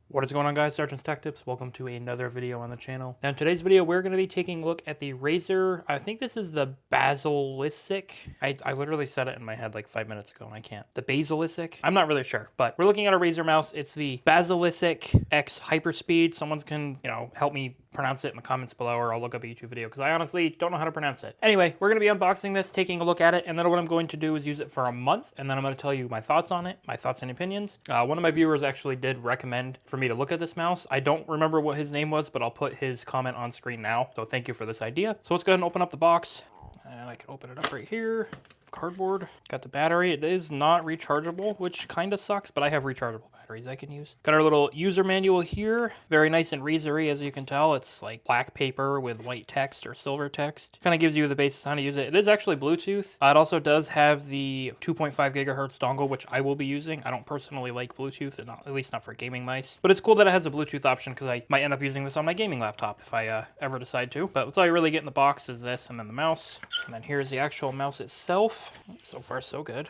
What is going on, guys? SargeantsTechTips. Welcome to another video on the channel. Now in today's video, we're going to be taking a look at the Razer. I think this is the Basilisk. I literally said it in my head like 5 minutes ago and I can't. The Basilisk? I'm not really sure, but we're looking at a Razer mouse. It's the Basilisk X HyperSpeed. Someone can, help me pronounce it in the comments below, or I'll look up a YouTube video because I honestly don't know how to pronounce it. Anyway, we're going to be unboxing this, taking a look at it, and then what I'm going to do is use it for a month, and then I'm going to tell you my thoughts on it, my thoughts and opinions. One of my viewers actually did recommend for me to look at this mouse. I don't remember what his name was, but I'll put his comment on screen now. So thank you for this idea. So let's go ahead and open up the box, and I can open it up right here. Cardboard. Got the battery. It is not rechargeable, which kind of sucks, but I have rechargeable batteries I can use. Got our little user manual here. Very nice and Razer-y, as you can tell. It's like black paper with white text or silver text. Kind of gives you the basics on how to use it. It is actually Bluetooth. It also does have the 2.5 gigahertz dongle, which I will be using. I don't personally like Bluetooth, and at least not for gaming mice. But it's cool that it has a Bluetooth option because I might end up using this on my gaming laptop if I ever decide to. But what's all you really get in the box is this, and then the mouse. And then here's the actual mouse itself. So far, so good.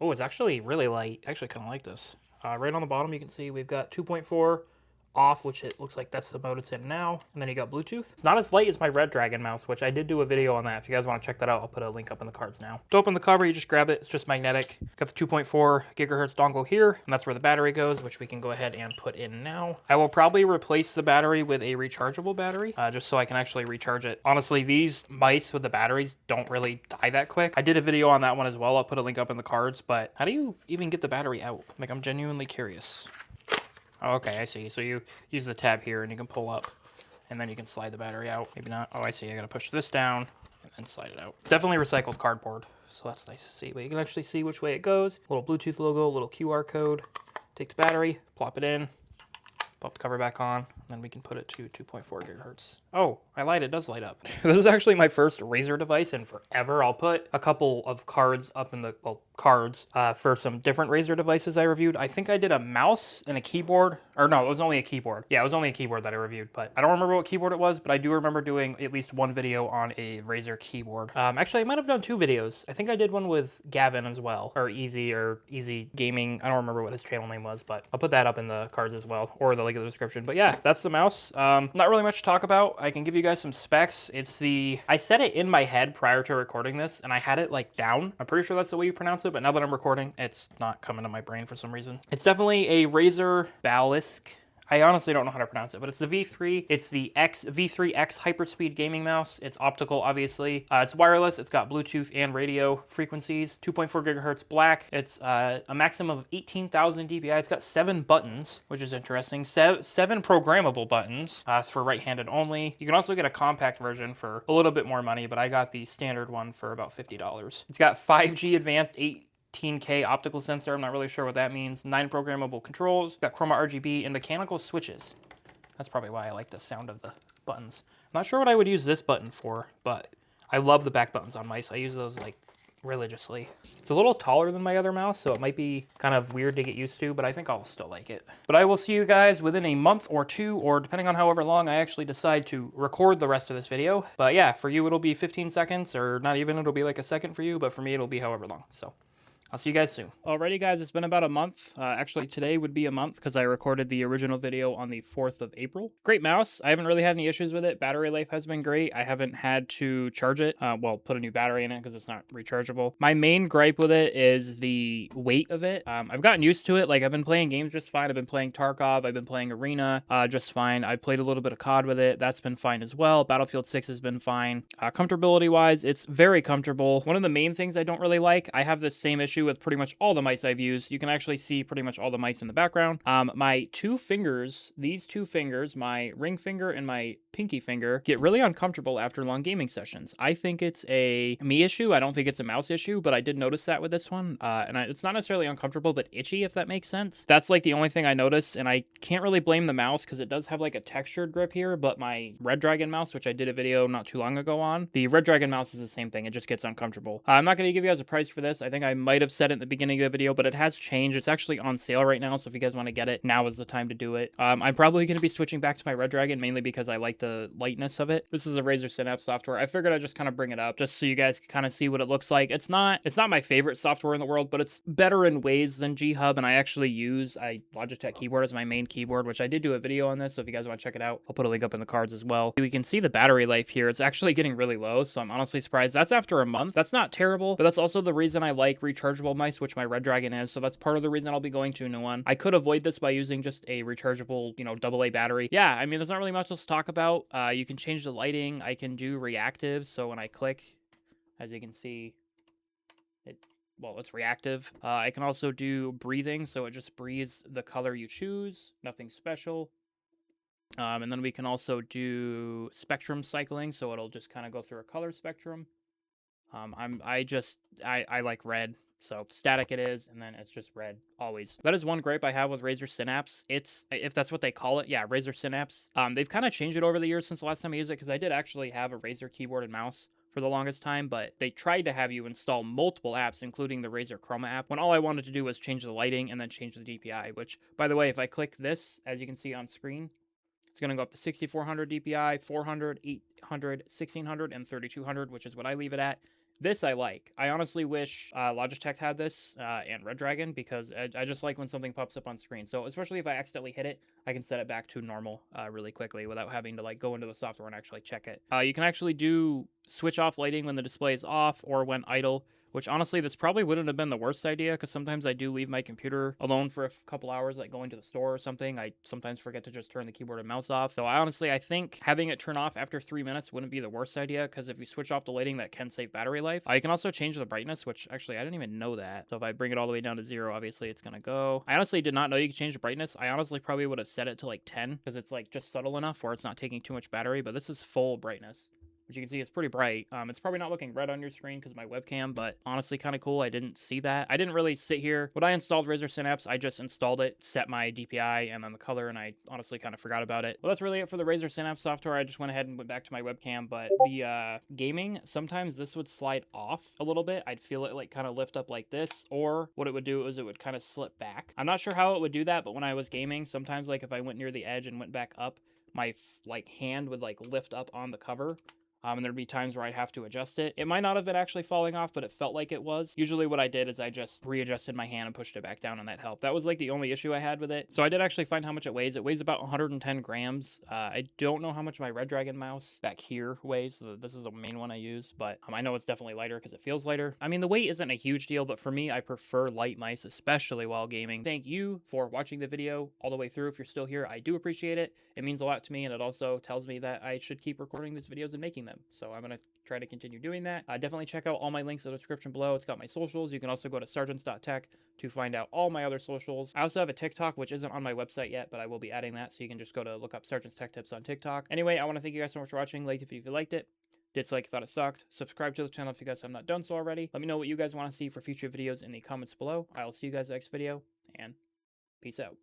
Oh, it's actually really light. I actually kind of like this. Right on the bottom, you can see we've got 2.4 off, which it looks like that's the mode it's in now. And then you got Bluetooth. It's not as light as my Red Dragon mouse, which I did do a video on that. If you guys want to check that out, I'll put a link up in the cards now. To open the cover, you just grab it. It's just magnetic. Got the 2.4 gigahertz dongle here, and that's where the battery goes, which we can go ahead and put in now. I will probably replace the battery with a rechargeable battery, just so I can actually recharge it. Honestly, these mice with the batteries don't really die that quick. I did a video on that one as well. I'll put a link up in the cards, but how do you even get the battery out? Like, I'm genuinely curious. Oh, okay, I see. So you use the tab here and you can pull up and then you can slide the battery out. Maybe not. Oh, I see. I got to push this down and then slide it out. Definitely recycled cardboard. So that's nice to see. But you can actually see which way it goes. Little Bluetooth logo, little QR code. Take the battery, plop it in, pop the cover back on, and then we can put it to 2.4 gigahertz. Oh, I lied. It does light up. This is actually my first Razer device in forever. I'll put a couple of cards up in the, cards for some different Razer devices I reviewed. I think I did a mouse and a keyboard, or no, it was only a keyboard. Yeah, it was only a keyboard that I reviewed, but I don't remember what keyboard it was, but I do remember doing at least one video on a Razer keyboard. Actually, I might have done two videos. I think I did one with Gavin as well, or Easy Gaming. I don't remember what his channel name was, but I'll put that up in the cards as well, or the link in the description. But yeah, that's the mouse. Not really much to talk about. I can give you guys some specs. It's the, I said it in my head prior to recording this, and I had it like down. I'm pretty sure that's the way you pronounce it, but now that I'm recording, it's not coming to my brain for some reason. It's definitely a Razer Basilisk. I honestly don't know how to pronounce it, but it's the V3. It's the V3X HyperSpeed gaming mouse. It's optical, obviously. It's wireless. It's got Bluetooth and radio frequencies. 2.4 gigahertz black. It's a maximum of 18,000 dpi. It's got 7 buttons, which is interesting. 7 programmable buttons. It's for right-handed only. You can also get a compact version for a little bit more money, but I got the standard one for about $50. It's got 5G advanced 18K optical sensor. I'm not really sure what that means. 9 programmable controls. Got chroma RGB and mechanical switches. That's probably why I like the sound of the buttons. I'm not sure what I would use this button for, but I love the back buttons on mice. I use those like religiously. It's a little taller than my other mouse, so it might be kind of weird to get used to, but I think I'll still like it. But I will see you guys within a month or two, or depending on however long I actually decide to record the rest of this video. But yeah, for you it'll be 15 seconds, or not even, it'll be like a second for you, but for me it'll be however long. So I'll see you guys soon. Alrighty guys, it's been about a month. Actually today would be a month because I recorded the original video on the 4th of April. Great mouse. I haven't really had any issues with it. Battery life has been great. I haven't had to charge it. Well, put a new battery in it because it's not rechargeable. My main gripe with it is the weight of it. I've gotten used to it. Like, I've been playing games just fine. I've been playing Tarkov. I've been playing Arena just fine. I played a little bit of COD with it. That's been fine as well. Battlefield 6 has been fine. Comfortability wise, it's very comfortable. One of the main things I don't really like, I have this same issue with pretty much all the mice I've used. You can actually see pretty much all the mice in the background. My two fingers, these two fingers, my ring finger and my pinky finger, get really uncomfortable after long gaming sessions. I think it's a me issue. I don't think it's a mouse issue, but I did notice that with this one. It's not necessarily uncomfortable, but itchy, if that makes sense. That's like the only thing I noticed, and I can't really blame the mouse because it does have like a textured grip here, but my Red Dragon mouse, which I did a video not too long ago on, the Red Dragon mouse is the same thing. It just gets uncomfortable. I'm not going to give you guys a price for this. I think I might have said it in the beginning of the video, but it has changed. It's actually on sale right now, so if you guys want to get it, now is the time to do it. I'm probably going to be switching back to my Red Dragon, mainly because I like the the lightness of it. This is a Razer Synapse software. I figured I'd just kind of bring it up just so you guys can kind of see what it looks like. It's not my favorite software in the world, but it's better in ways than G-Hub, and I actually use Logitech keyboard as my main keyboard, which I did do a video on this, so if you guys want to check it out, I'll put a link up in the cards as well. We can see the battery life here. It's actually getting really low, so I'm honestly surprised. That's after a month. That's not terrible, but that's also the reason I like rechargeable mice, which my Red Dragon is, so that's part of the reason I'll be going to a new one. I could avoid this by using just a rechargeable, you know, AA battery. Yeah, I mean, there's not really much else to talk about. You can change the lighting. I can do reactive, so when I click, as you can see, it's reactive. I can also do breathing, so it just breathes the color you choose. Nothing special. And then we can also do spectrum cycling, so it'll just kind of go through a color spectrum. I like red, so static it is, and then it's just red always. That is one gripe I have with Razer Synapse. It's, if that's what they call it, yeah, Razer Synapse. They've kind of changed it over the years since the last time I used it, because I did actually have a Razer keyboard and mouse for the longest time, but they tried to have you install multiple apps, including the Razer Chroma app, when all I wanted to do was change the lighting and then change the DPI, which, by the way, if I click this, as you can see on screen, it's going to go up to 6400 DPI, 400, 800, 1600, and 3200, which is what I leave it at. This I like. I honestly wish Logitech had this and Red Dragon, because I just like when something pops up on screen. So especially if I accidentally hit it, I can set it back to normal really quickly without having to like go into the software and actually check it. You can actually do switch off lighting when the display is off or when idle, which honestly, this probably wouldn't have been the worst idea, because sometimes I do leave my computer alone for a couple hours, like going to the store or something. I sometimes forget to just turn the keyboard and mouse off. So I think having it turn off after 3 minutes wouldn't be the worst idea, because if you switch off the lighting, that can save battery life. You can also change the brightness, which actually I didn't even know that. So if I bring it all the way down to 0, obviously it's gonna go. I honestly did not know you could change the brightness. I honestly probably would have set it to like 10, because it's like just subtle enough where it's not taking too much battery, but this is full brightness. As you can see, it's pretty bright. It's probably not looking red on your screen because of my webcam, but honestly kind of cool. I didn't see that. I didn't really sit here. When I installed Razer Synapse, I just installed it, set my DPI and then the color, and I honestly kind of forgot about it. Well, that's really it for the Razer Synapse software. I just went ahead and went back to my webcam, but the gaming, sometimes this would slide off a little bit. I'd feel it like kind of lift up like this, or what it would do is it would kind of slip back. I'm not sure how it would do that, but when I was gaming, sometimes like if I went near the edge and went back up, my like hand would like lift up on the cover. And there'd be times where I'd have to adjust it. It might not have been actually falling off, but it felt like it was. Usually what I did is I just readjusted my hand and pushed it back down, and that helped. That was like the only issue I had with it. So I did actually find how much it weighs. It weighs about 110 grams. I don't know how much my Red Dragon mouse back here weighs. So this is the main one I use, but I know it's definitely lighter because it feels lighter. I mean, the weight isn't a huge deal, but for me, I prefer light mice, especially while gaming. Thank you for watching the video all the way through. If you're still here, I do appreciate it. It means a lot to me, and it also tells me that I should keep recording these videos and making them. So I'm going to try to continue doing that. Definitely check out all my links in the description below. It's got my socials. You can also go to SargeantsTech to find out all my other socials. I also have a TikTok, which isn't on my website yet, but I will be adding that, so you can just go to look up SargeantsTechTips on TikTok. Anyway, I want to thank you guys so much for watching. Like if you liked it. Dislike if you thought it sucked. Subscribe to the channel if you guys have not done so already. Let me know what you guys want to see for future videos in the comments below. I will see you guys in the next video, and peace out.